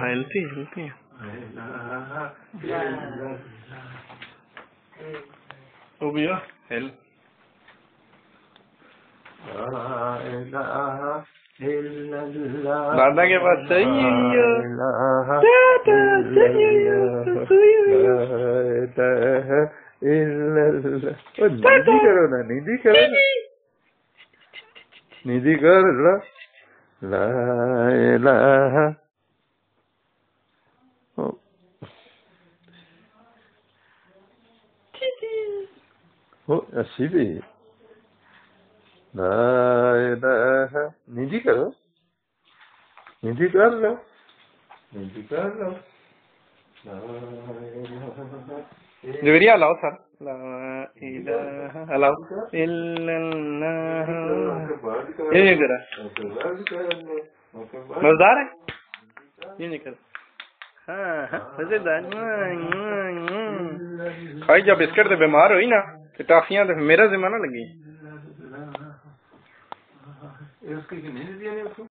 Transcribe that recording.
healthy healthy وہ بھی heel دادا کے پاس نیدی کر لا الہ اسی بھی لا الہ نیدی کرو نیدی کر لو نیدی کر لو جویریہ لاؤ سر لا الہ الا اللہ یہ نہیں کرا مزدار ہے یہ نہیں کرا کھائی جب بسکٹ تو بیمار ہوئی نا ٹافیاں تو میرا ذمہ نہ لگی